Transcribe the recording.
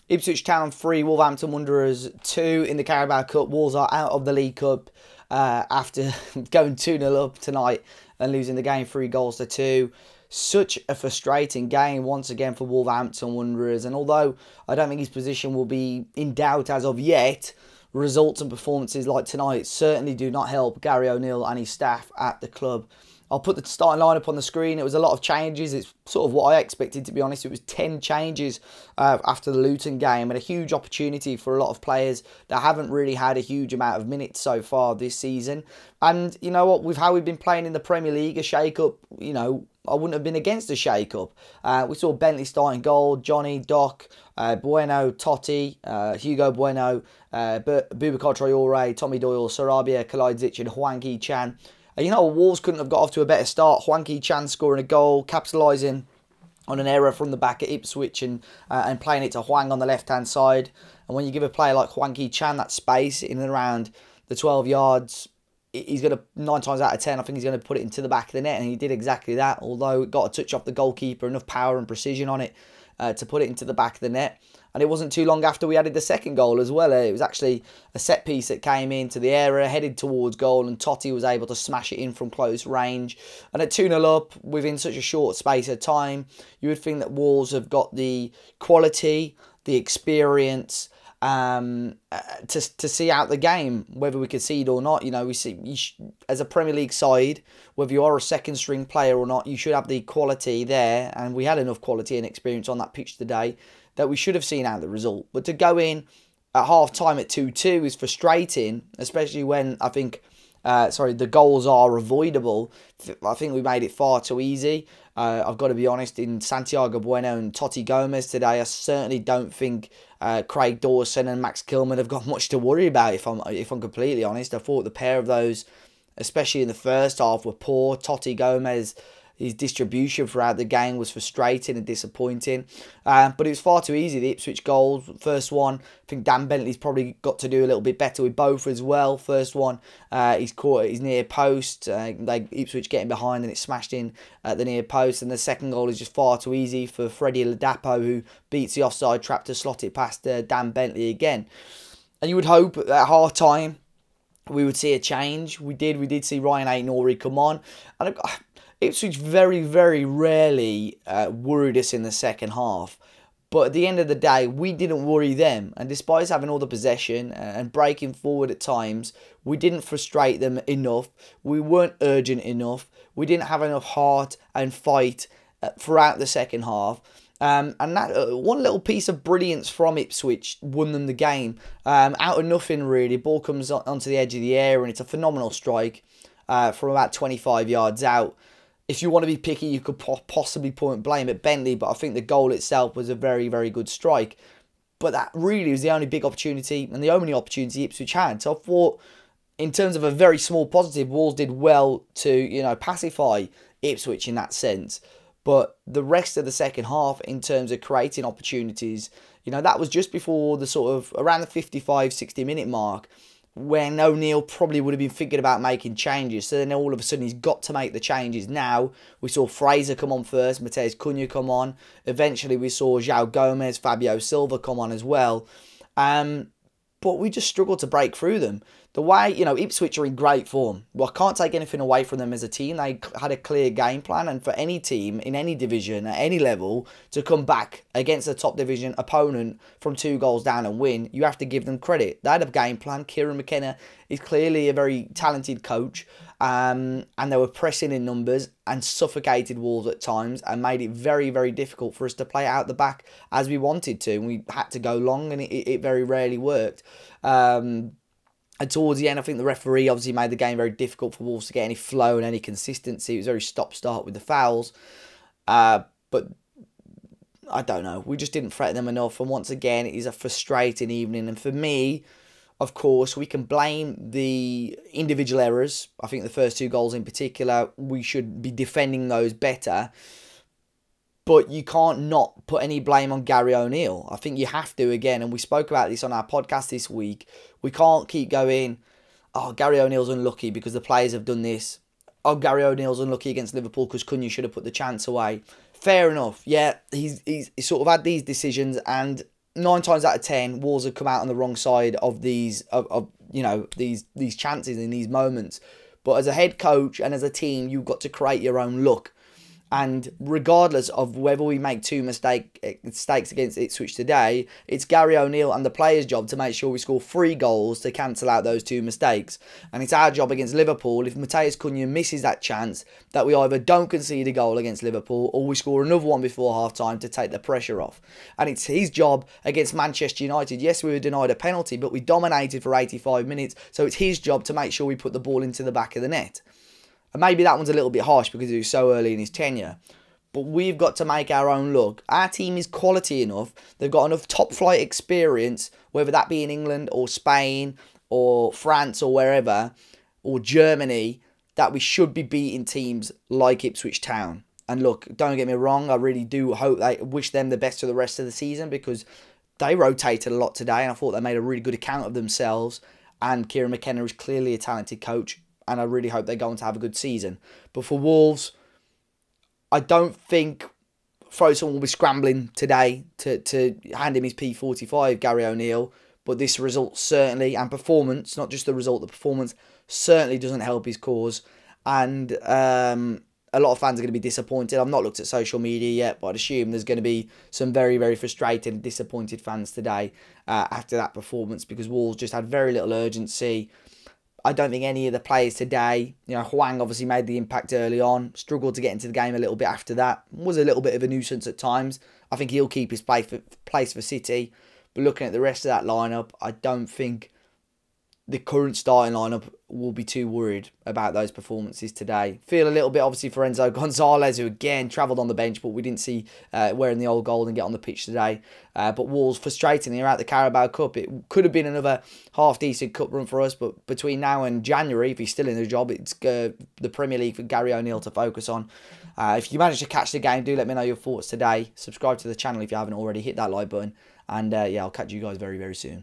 Ipswich Town 3, Wolverhampton Wanderers 2 in the Carabao Cup. Wolves are out of the League Cup after going 2-0 up tonight and losing the game 3-2. Such a frustrating game once again for Wolverhampton Wanderers. And although I don't think his position will be in doubt as of yet, results and performances like tonight certainly do not help Gary O'Neill and his staff at the club. I'll put the starting lineup on the screen. It was a lot of changes. It's sort of what I expected, to be honest. It was 10 changes after the Luton game, and a huge opportunity for a lot of players that haven't really had a huge amount of minutes so far this season. And you know what, with how we've been playing in the Premier League, a shake-up, you know, I wouldn't have been against a shake-up. We saw Bentley starting goal, Johnny, Doc, Bueno, Totti, Hugo Bueno, Boubacar Traore, Tommy Doyle, Sarabia, Kalajdzic and Hwang Hee-chan. You know, Wolves couldn't have got off to a better start. Hwang Hee-chan scoring a goal, capitalising on an error from the back at Ipswich and playing it to Hwang on the left-hand side. And when you give a player like Hwang Hee-chan that space in and around the 12 yards, he's going to, 9 times out of 10, I think he's going to put it into the back of the net. And he did exactly that, although it got a touch off the goalkeeper, enough power and precision on it to put it into the back of the net. And it wasn't too long after we added the second goal as well. It was actually a set piece that came into the area, headed towards goal, and Totti was able to smash it in from close range. And at 2-0 up, within such a short space of time, you would think that Wolves have got the quality, the experience to see out the game, whether we concede or not. You know, we see as a Premier League side, whether you are a second string player or not, you should have the quality there, and we had enough quality and experience on that pitch today that we should have seen out the result. But to go in at half time at 2-2 is frustrating, especially when I think the goals are avoidable. I think we made it far too easy. I've got to be honest, in Santiago Bueno and Totti Gomez today, I certainly don't think Craig Dawson and Max Kilman have got much to worry about, if I'm completely honest. I thought the pair of those, especially in the first half, were poor. Totti Gomez, his distribution throughout the game was frustrating and disappointing. But it was far too easy. The Ipswich goals, first one, I think Dan Bentley's probably got to do a little bit better with both as well. First one, he's caught at his near post. Ipswich getting behind and it smashed in at the near post. And the second goal is just far too easy for Freddie Ladapo, who beats the offside trap to slot it past Dan Bentley again. And you would hope at half time we would see a change. We did see Ryan Aït-Nouri come on. And Ipswich very, very rarely worried us in the second half. But at the end of the day, we didn't worry them. And despite us having all the possession and breaking forward at times, we didn't frustrate them enough. We weren't urgent enough. We didn't have enough heart and fight throughout the second half. And that one little piece of brilliance from Ipswich won them the game. Out of nothing, really. Ball comes onto the edge of the area and it's a phenomenal strike from about 25 yards out. If you want to be picky, you could possibly point blame at Bentley, but I think the goal itself was a very, very good strike. But that really was the only big opportunity and the only opportunity Ipswich had. So I thought, in terms of a very small positive, Wolves did well to, you know, pacify Ipswich in that sense. But the rest of the second half, in terms of creating opportunities, you know, that was just before the sort of around the 55, 60-minute mark, when O'Neill probably would have been thinking about making changes. So then all of a sudden he's got to make the changes now. We saw Fraser come on first, Mateus Cunha come on. Eventually we saw João Gomez, Fabio Silva come on as well. But we just struggled to break through them. The way, you know, Ipswich are in great form. Well, I can't take anything away from them as a team. They had a clear game plan, and for any team in any division at any level to come back against a top division opponent from 2 goals down and win, you have to give them credit. They had a game plan. Kieran McKenna is clearly a very talented coach, and they were pressing in numbers and suffocated Wolves at times and made it very, very difficult for us to play out the back as we wanted to. And we had to go long, and it very rarely worked. And towards the end, I think the referee obviously made the game very difficult for Wolves to get any flow and any consistency. It was very stop-start with the fouls. But I don't know. We just didn't threaten them enough. And once again, it is a frustrating evening. And for me, of course, we can blame the individual errors. I think the first 2 goals in particular, we should be defending those better. But you can't not put any blame on Gary O'Neill. I think you have to again, and we spoke about this on our podcast this week. We can't keep going, oh, Gary O'Neill's unlucky because the players have done this. Oh, Gary O'Neill's unlucky against Liverpool because Cunha should have put the chance away. Fair enough. Yeah, he's sort of had these decisions, and 9 times out of 10, Wolves have come out on the wrong side of these these chances in these moments. But as a head coach and as a team, you've got to create your own luck. And regardless of whether we make 2 mistakes against Ipswich today, it's Gary O'Neill and the players' job to make sure we score 3 goals to cancel out those 2 mistakes. And it's our job against Liverpool, if Mateus Cunha misses that chance, that we either don't concede a goal against Liverpool or we score another one before half-time to take the pressure off. And it's his job against Manchester United. Yes, we were denied a penalty, but we dominated for 85 minutes. So it's his job to make sure we put the ball into the back of the net. And maybe that one's a little bit harsh because it was so early in his tenure. But we've got to make our own luck. Our team is quality enough. They've got enough top flight experience, whether that be in England or Spain or France or wherever, or Germany, that we should be beating teams like Ipswich Town. And look, don't get me wrong, I really do wish them the best for the rest of the season, because they rotated a lot today and I thought they made a really good account of themselves. And Kieran McKenna is clearly a talented coach, and I really hope they're going to have a good season. But for Wolves, I don't think Ferguson will be scrambling today to hand him his P45, Gary O'Neill. But this result certainly, and performance, not just the result, the performance certainly doesn't help his cause. And a lot of fans are going to be disappointed. I've not looked at social media yet, but I'd assume there's going to be some very, very frustrated and disappointed fans today after that performance, because Wolves just had very little urgency. I don't think any of the players today, Hwang obviously made the impact early on, struggled to get into the game a little bit after that, was a little bit of a nuisance at times. I think he'll keep his place for City, but looking at the rest of that lineup, I don't think the current starting lineup will be too worried about those performances today. Feel a little bit obviously for Enzo Gonzalez, who again travelled on the bench, but we didn't see wearing the old gold and get on the pitch today. But Wolves, frustratingly, are out the Carabao Cup. It could have been another half-decent cup run for us, but between now and January, if he's still in the job, it's the Premier League for Gary O'Neill to focus on. If you manage to catch the game, do let me know your thoughts today. Subscribe to the channel if you haven't already. Hit that like button. And yeah, I'll catch you guys very, very soon.